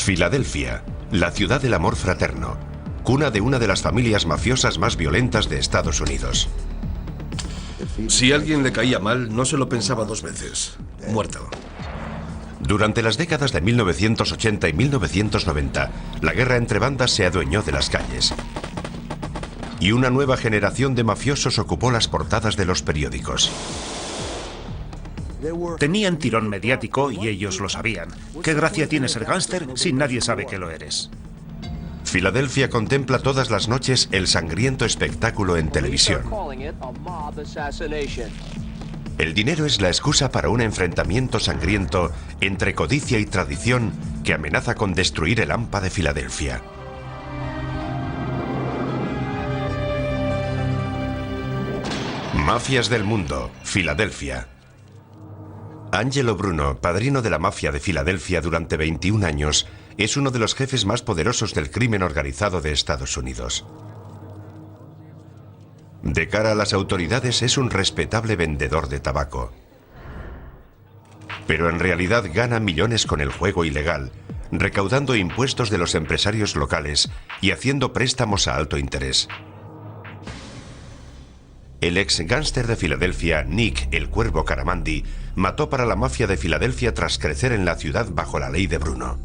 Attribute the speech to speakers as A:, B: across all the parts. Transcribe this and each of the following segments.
A: Filadelfia, la ciudad del amor fraterno, cuna de una de las familias mafiosas más violentas de Estados Unidos.
B: Si alguien le caía mal, no se lo pensaba dos veces. Muerto.
A: Durante las décadas de 1980 y 1990, la guerra entre bandas se adueñó de las calles. Y una nueva generación de mafiosos ocupó las portadas de los periódicos.
C: Tenían tirón mediático y ellos lo sabían. ¿Qué gracia tiene ser gángster si nadie sabe que lo eres?
A: Filadelfia contempla todas las noches el sangriento espectáculo en televisión. El dinero es la excusa para un enfrentamiento sangriento entre codicia y tradición que amenaza con destruir el AMPA de Filadelfia. Mafias del mundo, Filadelfia. Angelo Bruno, padrino de la mafia de Filadelfia durante 21 años, es uno de los jefes más poderosos del crimen organizado de Estados Unidos. De cara a las autoridades es un respetable vendedor de tabaco. Pero en realidad gana millones con el juego ilegal, recaudando impuestos de los empresarios locales y haciendo préstamos a alto interés. El ex gángster de Filadelfia, Nick "El Cuervo" Caramandi, mató para la mafia de Filadelfia tras crecer en la ciudad bajo la ley de Bruno.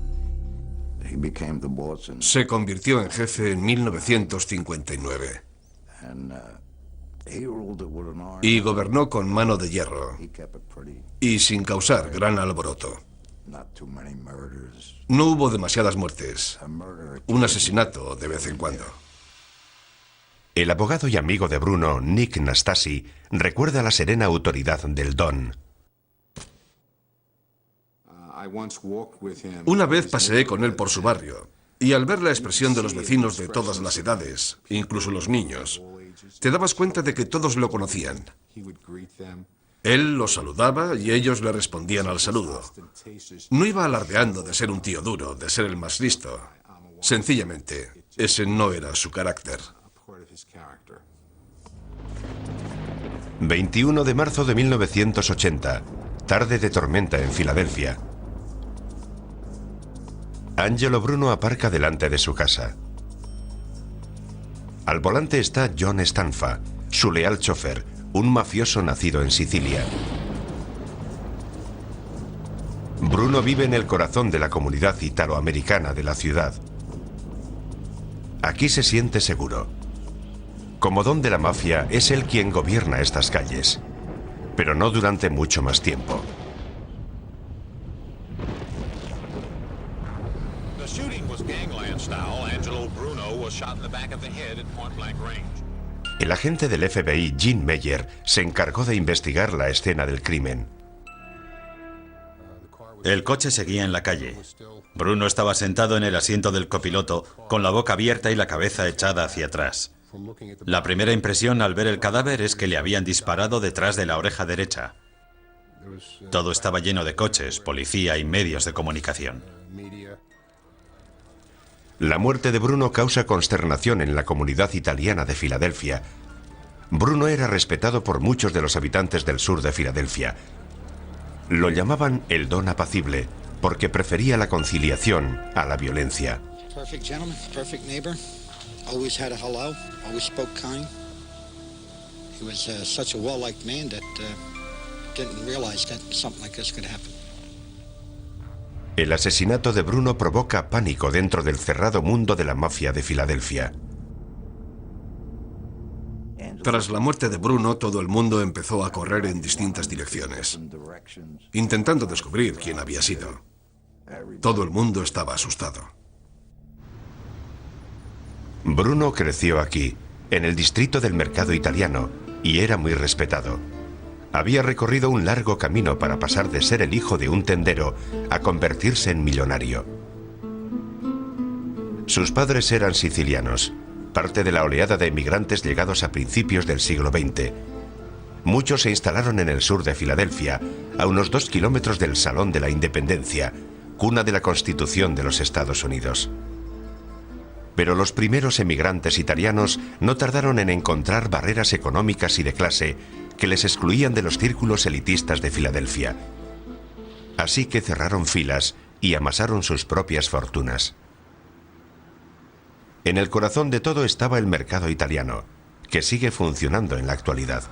B: Se convirtió en jefe en 1959. Y gobernó con mano de hierro y sin causar gran alboroto. No hubo demasiadas muertes. Un asesinato de vez en cuando.
A: El abogado y amigo de Bruno, Nick Nastasi, recuerda la serena autoridad del Don.
B: Una vez paseé con él por su barrio, y al ver la expresión de los vecinos de todas las edades, incluso los niños, te dabas cuenta de que todos lo conocían. Él los saludaba y ellos le respondían al saludo. No iba alardeando de ser un tío duro, de ser el más listo. Sencillamente, ese no era su carácter.
A: 21 de marzo de 1980, tarde de tormenta en Filadelfia. Angelo Bruno aparca delante de su casa. Al volante está John Stanfa, su leal chofer, un mafioso nacido en Sicilia. Bruno vive en el corazón de la comunidad italoamericana de la ciudad. Aquí se siente seguro. Como don de la mafia, es él quien gobierna estas calles, pero no durante mucho más tiempo. El agente del FBI, Gene Meyer, se encargó de investigar la escena del crimen.
D: El coche seguía en la calle. Bruno estaba sentado en el asiento del copiloto, con la boca abierta y la cabeza echada hacia atrás. La primera impresión al ver el cadáver es que le habían disparado detrás de la oreja derecha. Todo estaba lleno de coches, policía y medios de comunicación.
A: La muerte de Bruno causa consternación en la comunidad italiana de Filadelfia. Bruno era respetado por muchos de los habitantes del sur de Filadelfia. Lo llamaban el Don apacible, porque prefería la conciliación a la violencia.
E: Perfect gentleman, perfect neighbor. Always had a hello, always spoke kind. He was such a well-liked man that didn't realize that something like this could happen.
A: El asesinato de Bruno provoca pánico dentro del cerrado mundo de la mafia de Filadelfia.
B: Tras la muerte de Bruno, todo el mundo empezó a correr en distintas direcciones, intentando descubrir quién había sido. Todo el mundo estaba asustado.
A: Bruno creció aquí, en el distrito del mercado italiano, y era muy respetado. Había recorrido un largo camino para pasar de ser el hijo de un tendero a convertirse en millonario. Sus padres eran sicilianos, parte de la oleada de emigrantes llegados a principios del siglo XX. Muchos se instalaron en el sur de Filadelfia, a unos 2 kilómetros del Salón de la Independencia, cuna de la Constitución de los Estados Unidos. Pero los primeros emigrantes italianos no tardaron en encontrar barreras económicas y de clase que les excluían de los círculos elitistas de Filadelfia. Así que cerraron filas y amasaron sus propias fortunas. En el corazón de todo estaba el mercado italiano, que sigue funcionando en la actualidad.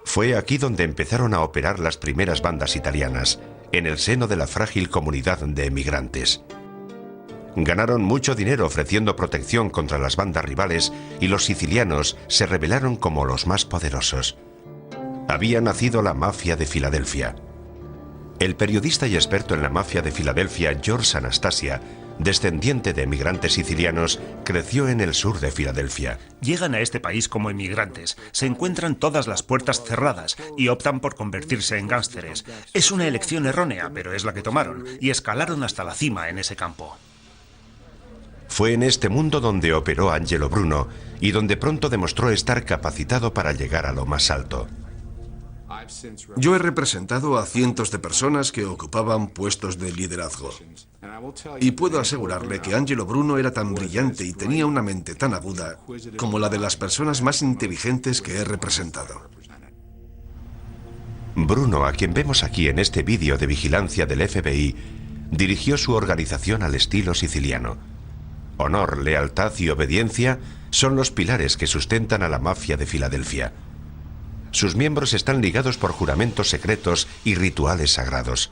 A: Fue aquí donde empezaron a operar las primeras bandas italianas, en el seno de la frágil comunidad de emigrantes. Ganaron mucho dinero ofreciendo protección contra las bandas rivales y los sicilianos se rebelaron como los más poderosos. Había nacido la mafia de Filadelfia. El periodista y experto en la mafia de Filadelfia, George Anastasia, descendiente de emigrantes sicilianos, creció en el sur de Filadelfia.
C: Llegan a este país como emigrantes, se encuentran todas las puertas cerradas y optan por convertirse en gángsteres. Es una elección errónea, pero es la que tomaron, y escalaron hasta la cima en ese campo.
A: Fue en este mundo donde operó Angelo Bruno y donde pronto demostró estar capacitado para llegar a lo más alto.
B: Yo he representado a cientos de personas que ocupaban puestos de liderazgo. Y puedo asegurarle que Angelo Bruno era tan brillante y tenía una mente tan aguda como la de las personas más inteligentes que he representado.
A: Bruno, a quien vemos aquí en este vídeo de vigilancia del FBI, dirigió su organización al estilo siciliano. Honor, lealtad y obediencia son los pilares que sustentan a la mafia de Filadelfia. Sus miembros están ligados por juramentos secretos y rituales sagrados.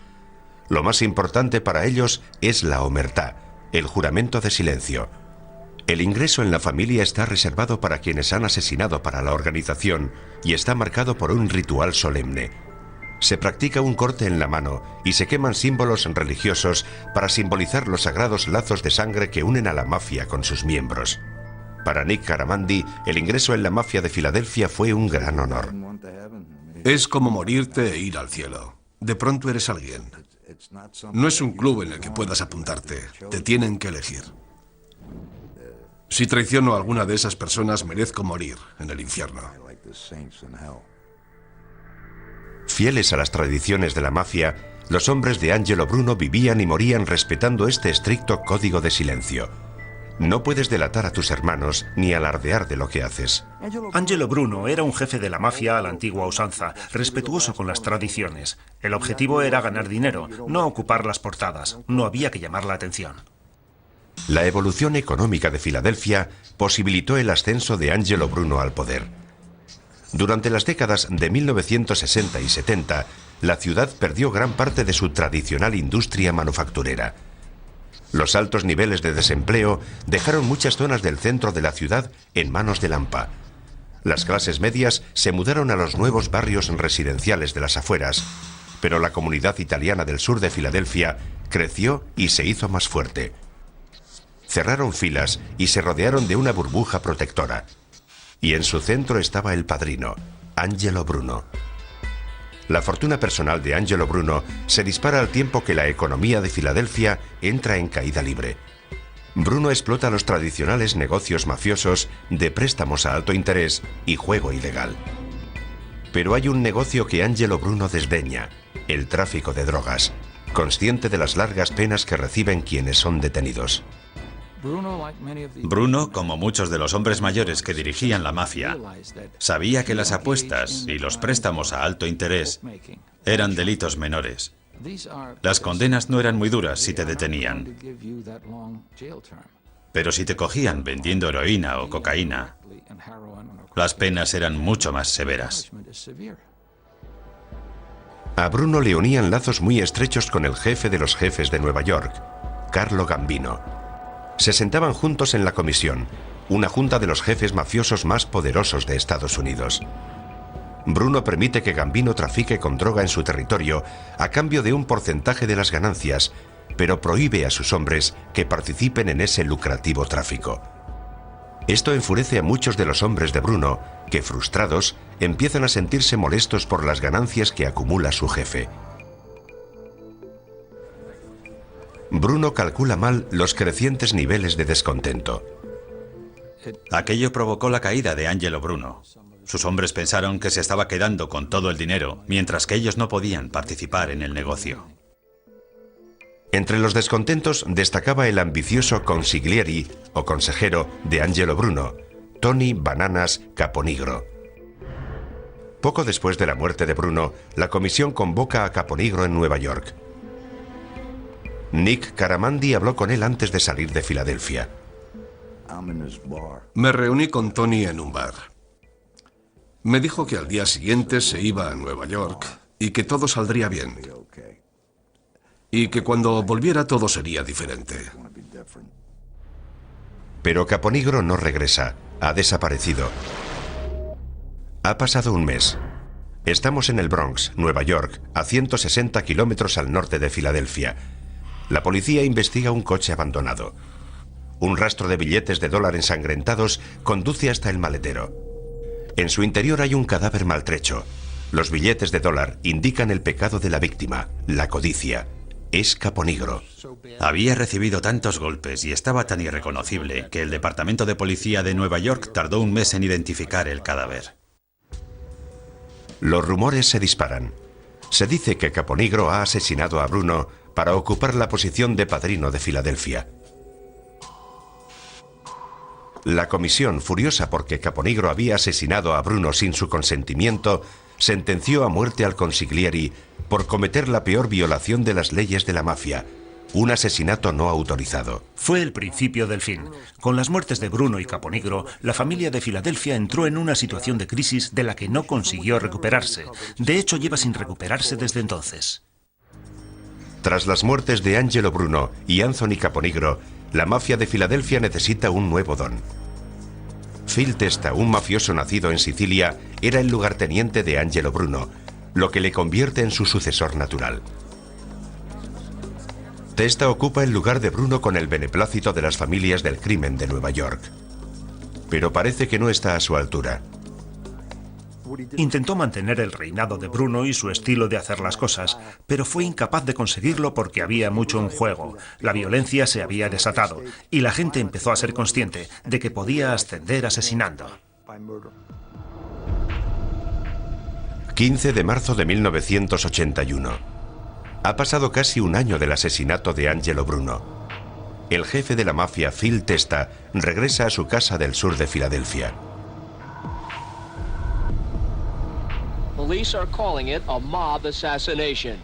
A: Lo más importante para ellos es la omertá, el juramento de silencio. El ingreso en la familia está reservado para quienes han asesinado para la organización y está marcado por un ritual solemne. Se practica un corte en la mano y se queman símbolos religiosos para simbolizar los sagrados lazos de sangre que unen a la mafia con sus miembros. Para Nick Caramandi, el ingreso en la mafia de Filadelfia fue un gran honor.
B: Es como morirte e ir al cielo. De pronto eres alguien. No es un club en el que puedas apuntarte. Te tienen que elegir. Si traiciono a alguna de esas personas, merezco morir en el infierno.
A: Fieles a las tradiciones de la mafia, los hombres de Angelo Bruno vivían y morían respetando este estricto código de silencio. No puedes delatar a tus hermanos ni alardear de lo que haces.
C: Angelo Bruno era un jefe de la mafia a la antigua usanza, respetuoso con las tradiciones. El objetivo era ganar dinero, no ocupar las portadas. No había que llamar la atención.
A: La evolución económica de Filadelfia posibilitó el ascenso de Angelo Bruno al poder. Durante las décadas de 1960 y 70, la ciudad perdió gran parte de su tradicional industria manufacturera. Los altos niveles de desempleo dejaron muchas zonas del centro de la ciudad en manos de Lampa. Las clases medias se mudaron a los nuevos barrios residenciales de las afueras, pero la comunidad italiana del sur de Filadelfia creció y se hizo más fuerte. Cerraron filas y se rodearon de una burbuja protectora. Y en su centro estaba el padrino, Angelo Bruno. La fortuna personal de Angelo Bruno se dispara al tiempo que la economía de Filadelfia entra en caída libre. Bruno explota los tradicionales negocios mafiosos de préstamos a alto interés y juego ilegal. Pero hay un negocio que Angelo Bruno desdeña, el tráfico de drogas, consciente de las largas penas que reciben quienes son detenidos.
D: Bruno, como muchos de los hombres mayores que dirigían la mafia, sabía que las apuestas y los préstamos a alto interés eran delitos menores. Las condenas no eran muy duras si te detenían. Pero si te cogían vendiendo heroína o cocaína, las penas eran mucho más severas.
A: A Bruno le unían lazos muy estrechos con el jefe de los jefes de Nueva York, Carlo Gambino. Se sentaban juntos en la comisión, una junta de los jefes mafiosos más poderosos de Estados Unidos. Bruno permite que Gambino trafique con droga en su territorio a cambio de un porcentaje de las ganancias, pero prohíbe a sus hombres que participen en ese lucrativo tráfico. Esto enfurece a muchos de los hombres de Bruno, que frustrados empiezan a sentirse molestos por las ganancias que acumula su jefe. Bruno calcula mal los crecientes niveles de descontento.
D: Aquello provocó la caída de Angelo Bruno. Sus hombres pensaron que se estaba quedando con todo el dinero, mientras que ellos no podían participar en el negocio.
A: Entre los descontentos destacaba el ambicioso consigliere o consejero de Angelo Bruno, Tony Bananas Caponigro. Poco después de la muerte de Bruno, la comisión convoca a Caponigro en Nueva York. Nick Caramandi habló con él antes de salir de Filadelfia.
B: Me reuní con Tony en un bar. Me dijo que al día siguiente se iba a Nueva York y que todo saldría bien. Y que cuando volviera todo sería diferente.
A: Pero Caponigro no regresa. Ha desaparecido. Ha pasado un mes. Estamos en el Bronx, Nueva York, a 160 kilómetros al norte de Filadelfia. La policía investiga un coche abandonado. Un rastro de billetes de dólar ensangrentados conduce hasta el maletero. En su interior hay un cadáver maltrecho. Los billetes de dólar indican el pecado de la víctima, la codicia. Es Caponigro.
D: Había recibido tantos golpes y estaba tan irreconocible que el Departamento de Policía de Nueva York tardó un mes en identificar el cadáver.
A: Los rumores se disparan. Se dice que Caponigro ha asesinado a Bruno para ocupar la posición de padrino de Filadelfia. La comisión, furiosa porque Caponigro había asesinado a Bruno sin su consentimiento, sentenció a muerte al consiglieri por cometer la peor violación de las leyes de la mafia, un asesinato no autorizado.
C: Fue el principio del fin. Con las muertes de Bruno y Caponigro, la familia de Filadelfia entró en una situación de crisis de la que no consiguió recuperarse. De hecho, lleva sin recuperarse desde entonces.
A: Tras las muertes de Angelo Bruno y Anthony Caponigro, la mafia de Filadelfia necesita un nuevo don. Phil Testa, un mafioso nacido en Sicilia, era el lugarteniente de Angelo Bruno, lo que le convierte en su sucesor natural. Testa ocupa el lugar de Bruno con el beneplácito de las familias del crimen de Nueva York. Pero parece que no está a su altura.
C: Intentó mantener el reinado de Bruno y su estilo de hacer las cosas, pero fue incapaz de conseguirlo porque había mucho en juego. La violencia se había desatado y la gente empezó a ser consciente de que podía ascender asesinando.
A: 15 de marzo de 1981. Ha pasado casi un año del asesinato de Angelo Bruno. El jefe de la mafia, Phil Testa, regresa a su casa del sur de Filadelfia.
F: Police are calling it a mob assassination.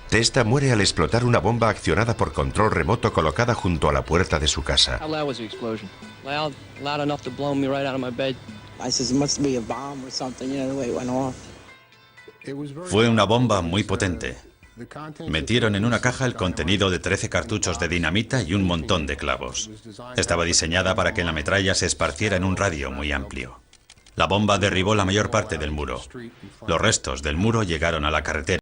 A: Testa muere al explotar una bomba accionada por control remoto colocada junto a la puerta de su casa.
F: How loud was the explosion? Loud enough to blow me right out of my bed.
G: I said, it must be a bomb or something, you know, the way it went off.
D: Fue una bomba muy potente. Metieron en una caja el contenido de 13 cartuchos de dinamita y un montón de clavos. Estaba diseñada para que la metralla se esparciera en un radio muy amplio. La bomba derribó la mayor parte del muro. Los restos del muro llegaron a la carretera.